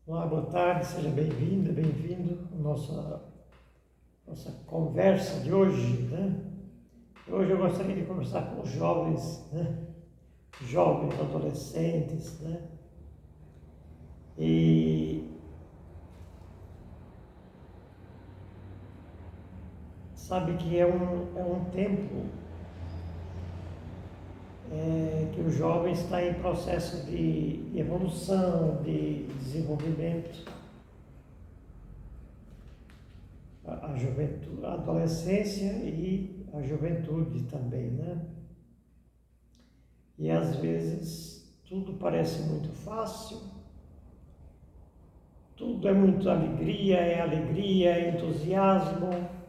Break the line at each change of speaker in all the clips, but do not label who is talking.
Olá, boa tarde, seja bem-vinda, bem-vindo à nossa conversa de hoje, né? Hoje eu gostaria de conversar com os jovens, né? Jovens, adolescentes, né? E sabe que é um tempo que o jovem está em processo de evolução, de desenvolvimento. A juventude, a adolescência e a juventude também, né? E às vezes tudo parece muito fácil, tudo é muito alegria, é entusiasmo.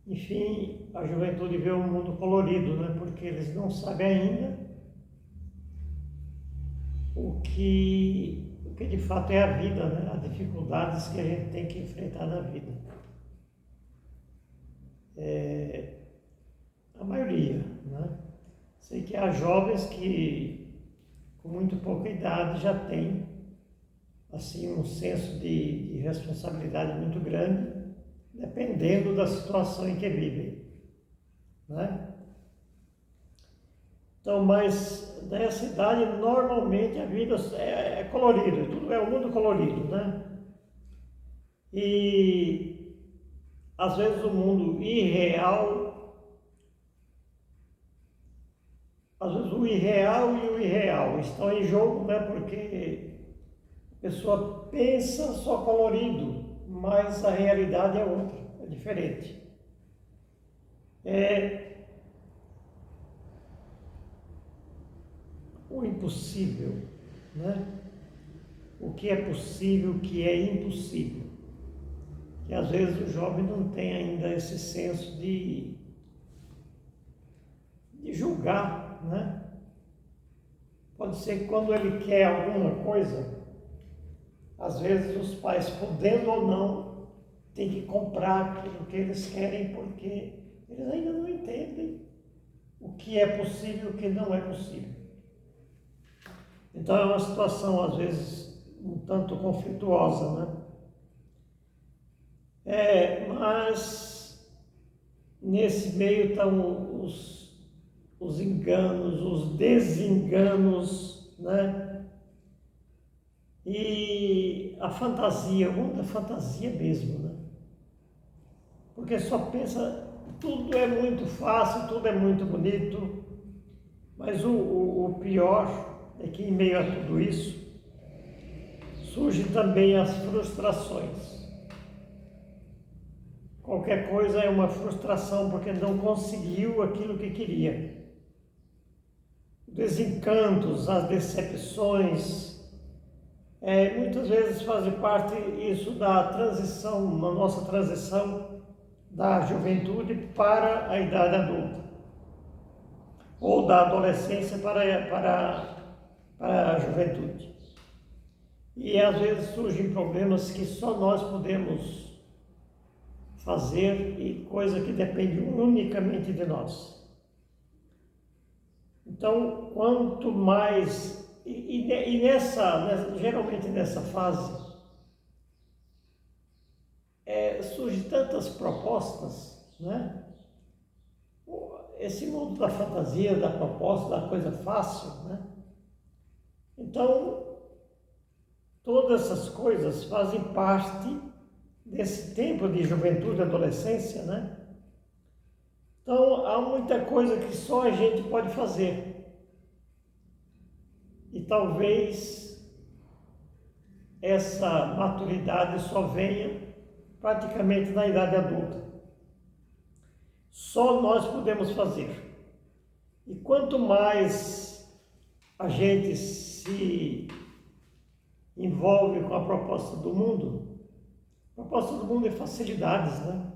Enfim, a juventude vê um mundo colorido, né? Porque eles não sabem ainda o que de fato é a vida, né? As dificuldades que a gente tem que enfrentar na vida. A maioria, né? Sei que há jovens que com muito pouca idade já têm assim um senso de responsabilidade muito grande, dependendo da situação em que vivem, né? Então, mas nessa idade, normalmente a vida é colorida, tudo é um mundo colorido, né? E às vezes o mundo irreal, às vezes o irreal e o irreal estão em jogo, né? Porque a pessoa pensa só colorido, mas a realidade é outra, é diferente. É o impossível, né? O que é possível, o que é impossível. E às vezes o jovem não tem ainda esse senso de julgar, né? Pode ser que quando ele quer alguma coisa, às vezes os pais, podendo ou não, têm que comprar aquilo que eles querem porque eles ainda não entendem o que é possível e o que não é possível. Então é uma situação, às vezes, um tanto conflituosa, né? Mas nesse meio estão os enganos, os desenganos, né? E a fantasia, muita fantasia mesmo, né? Porque só pensa, tudo é muito fácil, tudo é muito bonito, mas o pior é que em meio a tudo isso, surgem também as frustrações. Qualquer coisa é uma frustração porque não conseguiu aquilo que queria. Desencantos, as decepções, muitas vezes fazem parte isso da transição, na nossa transição da juventude para a idade adulta, ou da adolescência para a juventude. E às vezes surgem problemas que só nós podemos fazer e coisa que depende unicamente de nós. Então, quanto mais geralmente nessa fase surgem tantas propostas, né? Esse mundo da fantasia, da proposta, da coisa fácil, né? Então, todas essas coisas fazem parte desse tempo de juventude e adolescência, né? Então, há muita coisa que só a gente pode fazer. E talvez essa maturidade só venha praticamente na idade adulta. Só nós podemos fazer. E quanto mais a gente se envolve com a proposta do mundo é facilidades, né?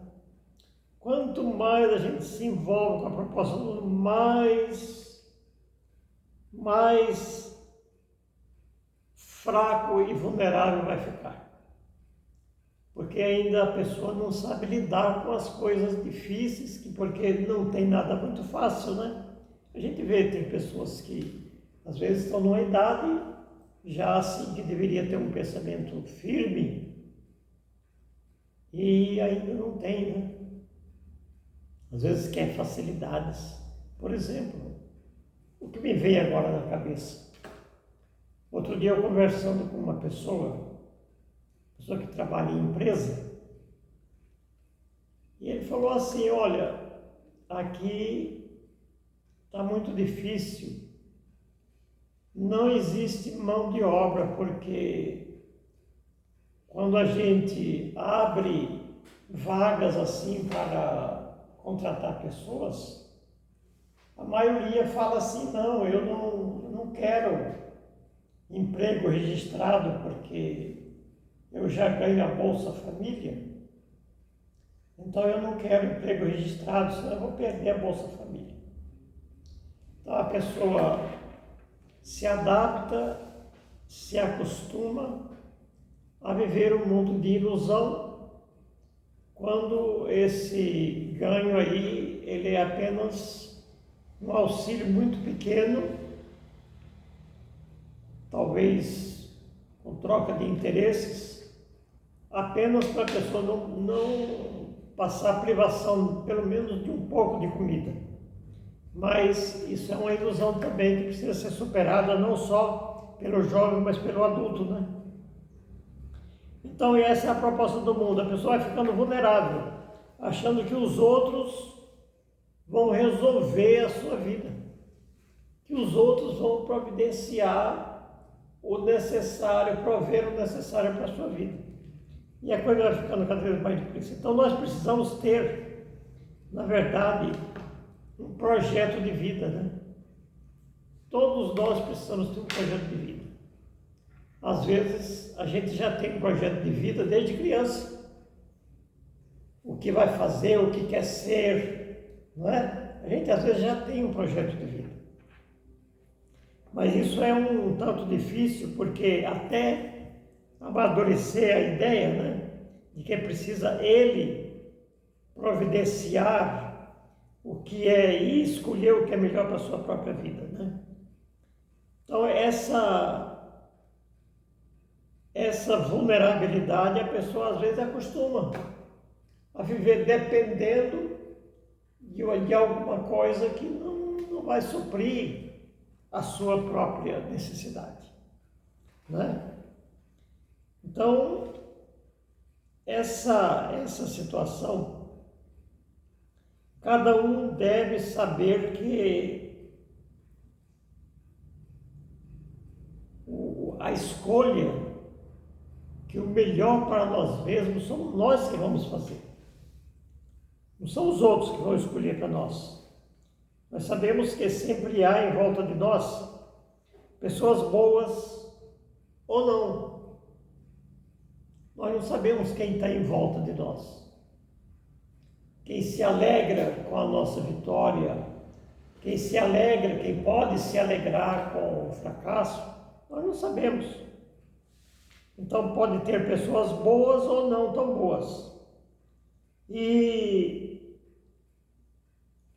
Quanto mais a gente se envolve com a proposta do mundo, mais fraco e vulnerável vai ficar. Porque ainda a pessoa não sabe lidar com as coisas difíceis, porque não tem nada muito fácil, né? A gente vê, tem pessoas que às vezes estão numa idade já assim que deveria ter um pensamento firme e ainda não tem, né? Às vezes quer facilidades. Por exemplo, o que me veio agora na cabeça. Outro dia eu conversando com uma pessoa que trabalha em empresa, e ele falou assim, olha, aqui está muito difícil, não existe mão de obra, porque quando a gente abre vagas assim para contratar pessoas, a maioria fala assim, não, eu não quero emprego registrado porque eu já ganho a Bolsa Família, então eu não quero emprego registrado, senão eu vou perder a Bolsa Família. Então a pessoa se adapta, se acostuma a viver um mundo de ilusão, quando esse ganho aí, ele é apenas um auxílio muito pequeno, talvez com troca de interesses, apenas para a pessoa não passar privação, pelo menos de um pouco de comida. Mas isso é uma ilusão também que precisa ser superada não só pelo jovem, mas pelo adulto, né? Então essa é a proposta do mundo, a pessoa vai ficando vulnerável, achando que os outros vão resolver a sua vida, que os outros vão providenciar o necessário, prover o necessário para a sua vida. E a coisa vai ficando cada vez mais difícil. Então nós precisamos ter, na verdade, um projeto de vida, né? Todos nós precisamos ter um projeto de vida. Às vezes a gente já tem um projeto de vida desde criança. O que vai fazer, o que quer ser, não é? A gente às vezes já tem um projeto de vida. Mas isso é um tanto difícil, porque até amadurecer a ideia, né, de que precisa ele providenciar o que é e escolher o que é melhor para a sua própria vida, né? Então essa vulnerabilidade a pessoa às vezes acostuma a viver dependendo de alguma coisa que não vai suprir a sua própria necessidade, né? Então, essa situação, cada um deve saber que a escolha, que o melhor para nós mesmos somos nós que vamos fazer. Não são os outros que vão escolher para nós. Nós sabemos que sempre há em volta de nós pessoas boas ou não. Nós não sabemos quem está em volta de nós. Quem se alegra com a nossa vitória, quem se alegra, quem pode se alegrar com o fracasso, nós não sabemos. Então pode ter pessoas boas ou não tão boas. E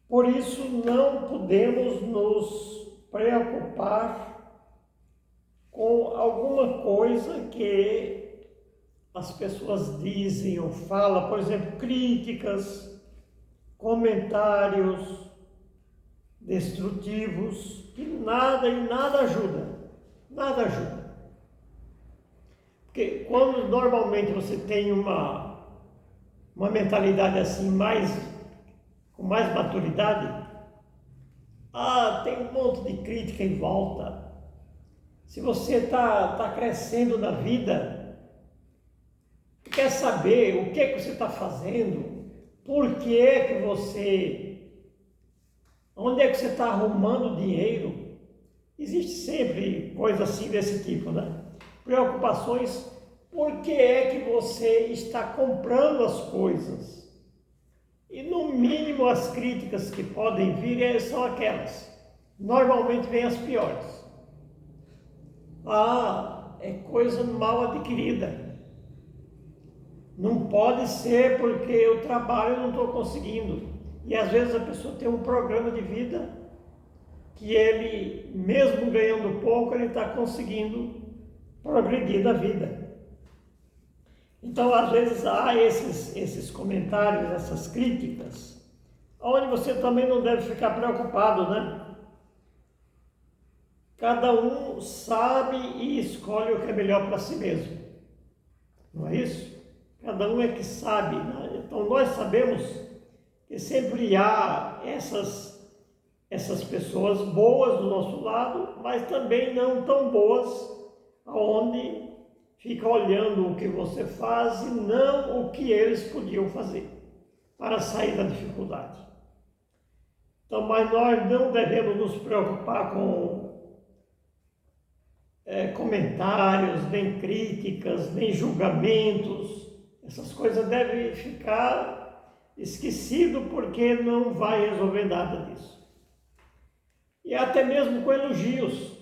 por isso não podemos nos preocupar com alguma coisa que as pessoas dizem ou falam, por exemplo, críticas, comentários destrutivos, que nada ajuda, nada ajuda. Porque quando normalmente você tem uma mentalidade assim, com mais maturidade, tem um monte de crítica em volta. Se você está crescendo na vida, quer saber o que você está fazendo, por que é que onde é que você está arrumando dinheiro? Existe sempre coisa assim desse tipo, né? Preocupações, por que é que você está comprando as coisas? E no mínimo as críticas que podem vir são aquelas. Normalmente vêm as piores. É coisa mal adquirida. Não pode ser porque eu trabalho e não estou conseguindo. E às vezes a pessoa tem um programa de vida que ele, mesmo ganhando pouco, ele está conseguindo progredir na vida. Então, às vezes, há esses comentários, essas críticas, onde você também não deve ficar preocupado, né? Cada um sabe e escolhe o que é melhor para si mesmo, não é isso? Cada um é que sabe, né? Então, nós sabemos que sempre há essas pessoas boas do nosso lado, mas também não tão boas, aonde fica olhando o que você faz e não o que eles podiam fazer para sair da dificuldade. Então, mas nós não devemos nos preocupar com comentários, nem críticas, nem julgamentos. Essas coisas devem ficar esquecido porque não vai resolver nada disso. E até mesmo com elogios.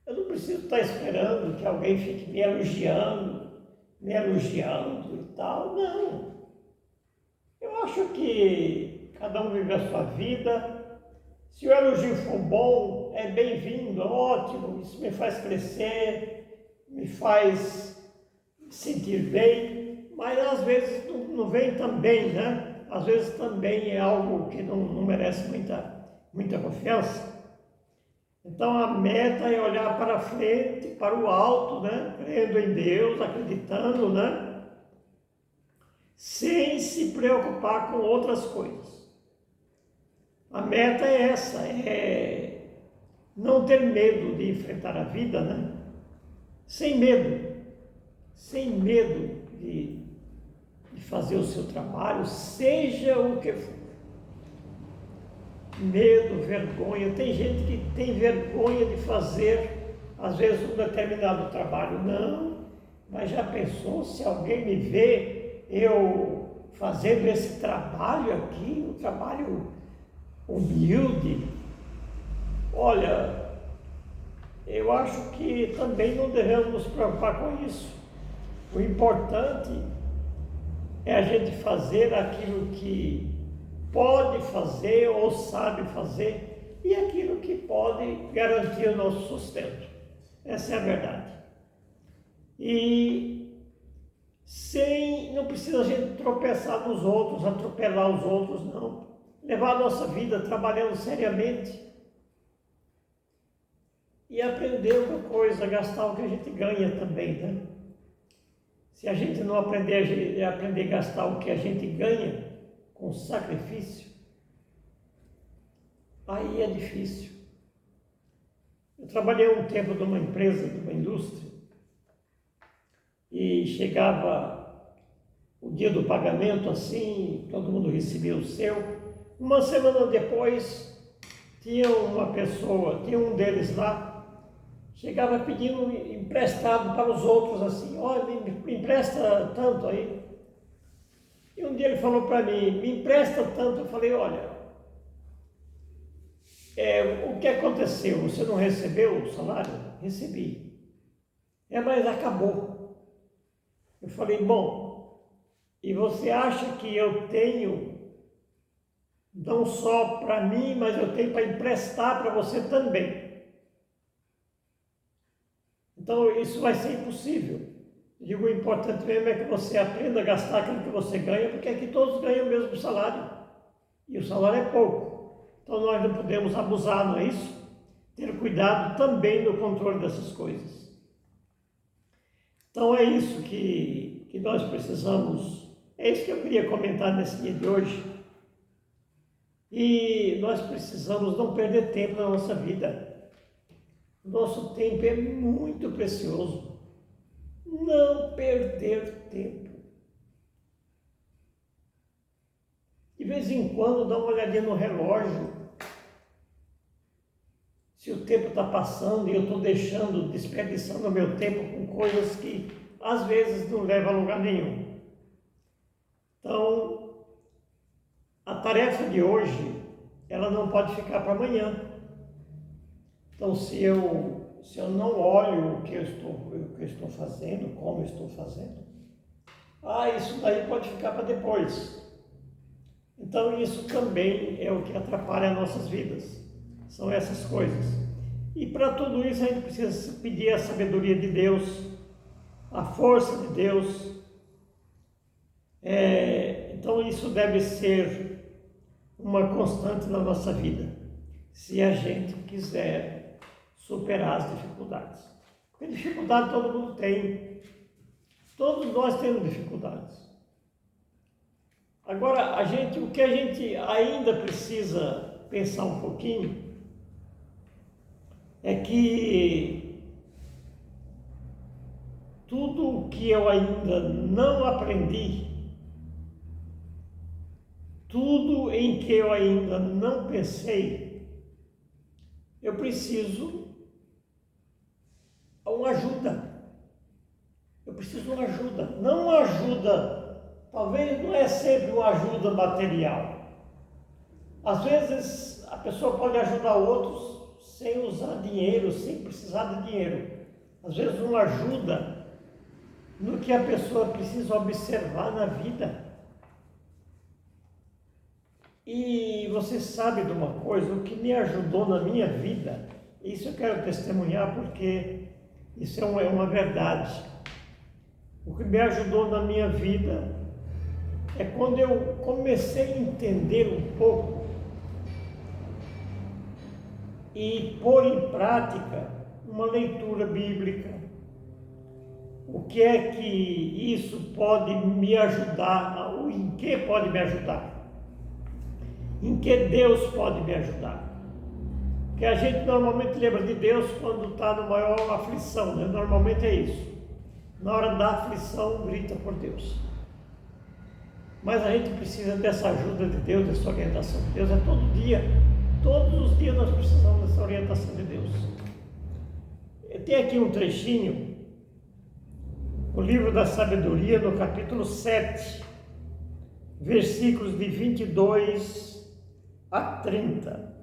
Eu não preciso estar esperando que alguém fique me elogiando e tal. Não. Eu acho que cada um vive a sua vida. Se o elogio for bom, é bem-vindo, ótimo. Isso me faz crescer, me faz sentir bem. Mas às vezes não vem também, né? Às vezes também é algo que não merece muita confiança. Então a meta é olhar para frente, para o alto, né? Crendo em Deus, acreditando, né? Sem se preocupar com outras coisas. A meta é essa, é não ter medo de enfrentar a vida, né? Sem medo de fazer o seu trabalho, seja o que for. Medo, vergonha. Tem gente que tem vergonha de fazer, às vezes, um determinado trabalho. Não, mas já pensou se alguém me vê eu fazendo esse trabalho aqui, um trabalho humilde? Olha, eu acho que também não devemos nos preocupar com isso. O importante é a gente fazer aquilo que pode fazer ou sabe fazer e aquilo que pode garantir o nosso sustento. Essa é a verdade. E não precisa a gente tropeçar nos outros, atropelar os outros, não. Levar a nossa vida trabalhando seriamente e aprender uma coisa, gastar o que a gente ganha também, né? Se a gente não aprender a gastar o que a gente ganha com sacrifício, aí é difícil. Eu trabalhei um tempo numa empresa, numa indústria, e chegava o dia do pagamento assim, todo mundo recebia o seu. Uma semana depois, tinha um deles lá, chegava pedindo emprestado para os outros assim, olha, me empresta tanto aí. E um dia ele falou para mim, me empresta tanto. Eu falei, olha, o que aconteceu? Você não recebeu o salário? Recebi. Mas acabou. Eu falei, bom, e você acha que eu tenho não só para mim, mas eu tenho para emprestar para você também? Então isso vai ser impossível. Digo, o importante mesmo é que você aprenda a gastar aquilo que você ganha, porque aqui todos ganham o mesmo salário. E o salário é pouco. Então nós não podemos abusar, não é isso? Ter cuidado também no controle dessas coisas. Então é isso que nós precisamos, é isso que eu queria comentar nesse dia de hoje. E nós precisamos não perder tempo na nossa vida. Nosso tempo é muito precioso. Não perder tempo. De vez em quando dá uma olhadinha no relógio. Se o tempo está passando e eu estou desperdiçando o meu tempo com coisas que às vezes não levam a lugar nenhum. Então, a tarefa de hoje, ela não pode ficar para amanhã. Então, se eu não olho o que eu estou fazendo, como eu estou fazendo, isso daí pode ficar para depois. Então, isso também é o que atrapalha as nossas vidas. São essas coisas. E para tudo isso a gente precisa pedir a sabedoria de Deus, a força de Deus. Então isso deve ser uma constante na nossa vida, se a gente quiser superar as dificuldades. Porque dificuldade todo mundo tem, todos nós temos dificuldades. Agora, o que a gente ainda precisa pensar um pouquinho é que tudo o que eu ainda não aprendi, tudo em que eu ainda não pensei, eu preciso uma ajuda. Eu preciso de uma ajuda, não uma ajuda, talvez não é sempre uma ajuda material. Às vezes a pessoa pode ajudar outros sem usar dinheiro, sem precisar de dinheiro. Às vezes uma ajuda no que a pessoa precisa observar na vida. E você sabe de uma coisa, o que me ajudou na minha vida, isso eu quero testemunhar porque isso é uma verdade. O que me ajudou na minha vida é quando eu comecei a entender um pouco e pôr em prática uma leitura bíblica. O que é que isso pode me ajudar? Ou em que pode me ajudar? Em que Deus pode me ajudar? Porque a gente normalmente lembra de Deus quando está na maior aflição, né? Normalmente é isso. Na hora da aflição, grita por Deus. Mas a gente precisa dessa ajuda de Deus, dessa orientação de Deus, todo dia. Todos os dias nós precisamos dessa orientação de Deus. Tem aqui um trechinho, o livro da sabedoria, no capítulo 7, versículos de 22 a 30,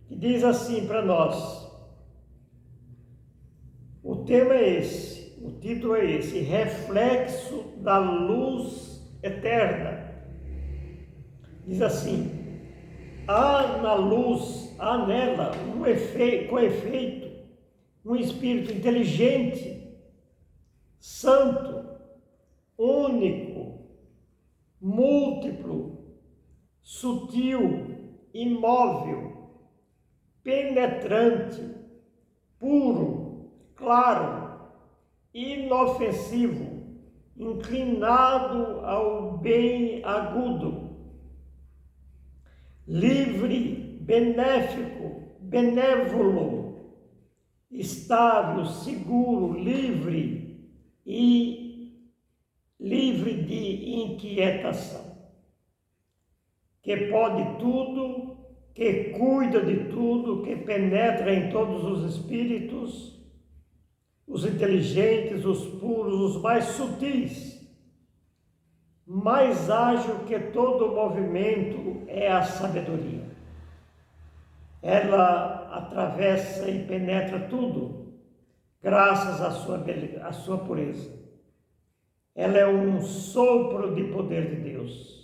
que diz assim para nós. O tema é esse, o título é esse: reflexo da luz eterna. Diz assim: há na luz, há nela com efeito, um espírito inteligente, santo, único, múltiplo, sutil, imóvel, penetrante, puro, claro, inofensivo, inclinado ao bem agudo, livre, benéfico, benévolo, estável, seguro, livre e livre de inquietação, que pode tudo, que cuida de tudo, que penetra em todos os espíritos, os inteligentes, os puros, os mais sutis, mais ágil que todo movimento é a sabedoria. Ela atravessa e penetra tudo, graças à sua pureza. Ela é um sopro de poder de Deus,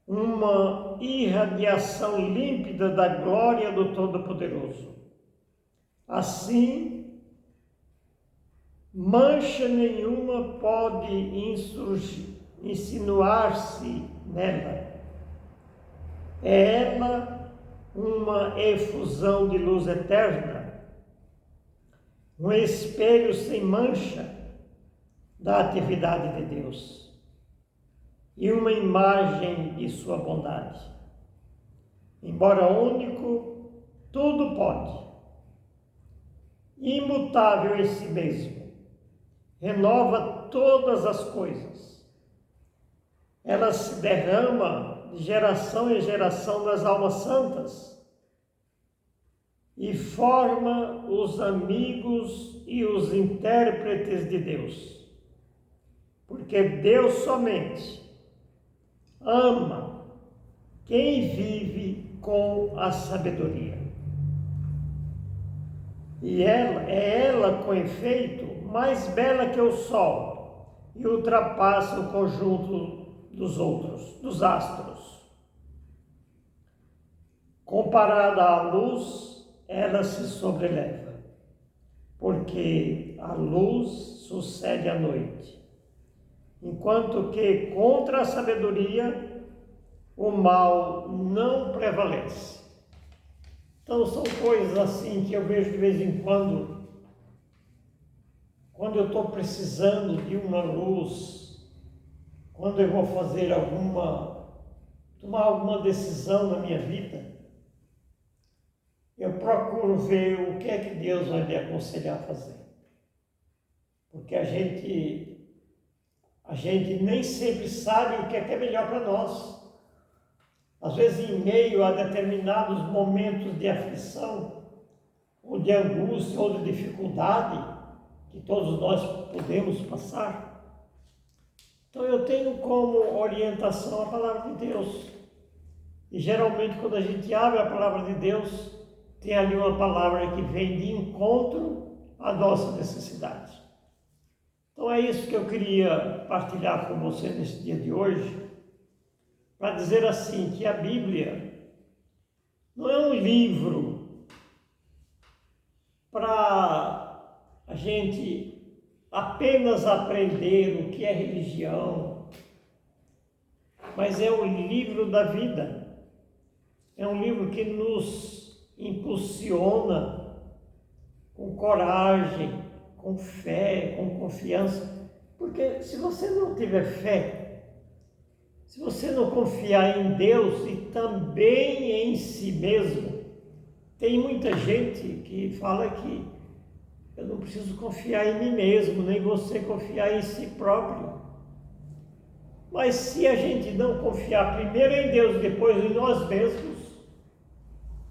uma irradiação límpida da glória do Todo-Poderoso. Assim, mancha nenhuma pode insinuar-se nela. É ela uma efusão de luz eterna, um espelho sem mancha da atividade de Deus e uma imagem de sua bondade. Embora único, tudo pode. Imutável em si mesmo, renova todas as coisas. Ela se derrama de geração em geração das almas santas e forma os amigos e os intérpretes de Deus, porque Deus somente ama quem vive com a sabedoria. E ela, com efeito, mais bela que o sol e ultrapassa o conjunto dos astros. comparada à luz, ela se sobreleva, porque a luz sucede à noite, enquanto que contra a sabedoria o mal não prevalece. Então são coisas assim que eu vejo de vez em quando eu estou precisando de uma luz, quando eu vou fazer tomar alguma decisão na minha vida, eu procuro ver o que é que Deus vai me aconselhar a fazer. Porque a gente nem sempre sabe o que é melhor para nós. Às vezes, em meio a determinados momentos de aflição, ou de angústia, ou de dificuldade, que todos nós podemos passar. Então, eu tenho como orientação a palavra de Deus. E geralmente, quando a gente abre a palavra de Deus, tem ali uma palavra que vem de encontro à nossa necessidade. Então, é isso que eu queria partilhar com você nesse dia de hoje, para dizer assim, que a Bíblia não é um livro para a gente apenas aprender o que é religião, mas é um livro da vida. É um livro que nos impulsiona com coragem, com fé, com confiança. Porque se você não tiver fé, se você não confiar em Deus e também em si mesmo, tem muita gente que fala que eu não preciso confiar em mim mesmo, nem você confiar em si próprio. Mas se a gente não confiar primeiro em Deus, depois em nós mesmos,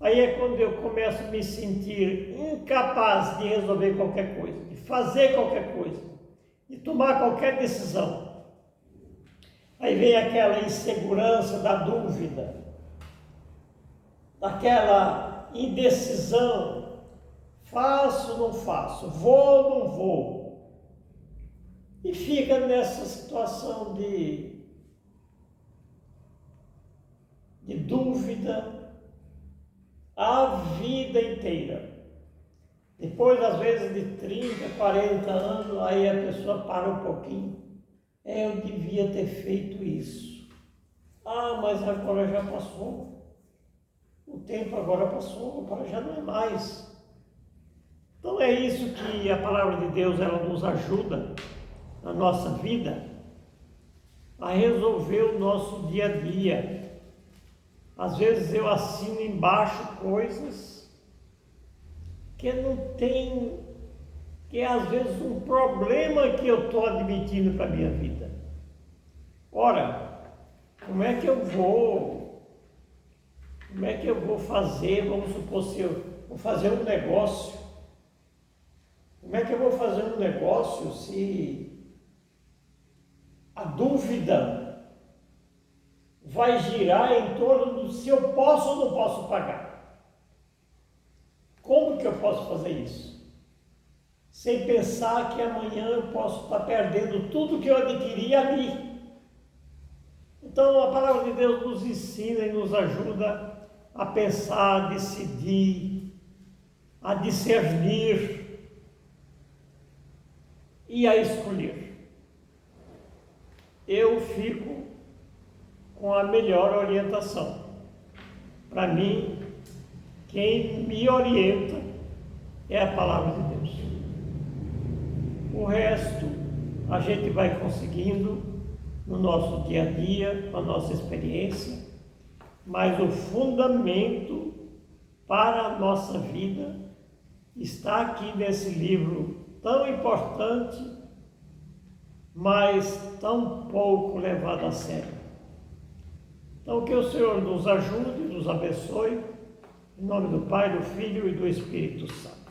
aí é quando eu começo a me sentir incapaz de resolver qualquer coisa, de fazer qualquer coisa, de tomar qualquer decisão. Aí vem aquela insegurança da dúvida, daquela indecisão, faço ou não faço, vou ou não vou. E fica nessa situação de dúvida a vida inteira. Depois, às vezes, de 30, 40 anos, aí a pessoa para um pouquinho. Eu devia ter feito isso. Mas agora já passou. O tempo agora passou, agora já não é mais. Então é isso que a palavra de Deus ela nos ajuda na nossa vida a resolver o nosso dia a dia. Às vezes eu assino embaixo coisas que não tem, que é às vezes um problema que eu estou admitindo para a minha vida. Ora, como é que eu vou fazer, vamos supor, se eu vou fazer um negócio, como é que eu vou fazer um negócio se a dúvida vai girar em torno de se eu posso ou não posso pagar? Como que eu posso fazer isso? Sem pensar que amanhã eu posso estar perdendo tudo que eu adquiri ali. Então a palavra de Deus nos ensina e nos ajuda a pensar, a decidir, a discernir e a escolher. Eu fico com a melhor orientação. Para mim, quem me orienta é a palavra de Deus. O resto a gente vai conseguindo no nosso dia a dia, com a nossa experiência, mas o fundamento para a nossa vida está aqui nesse livro tão importante, mas tão pouco levado a sério. Então que o Senhor nos ajude, nos abençoe, em nome do Pai, do Filho e do Espírito Santo.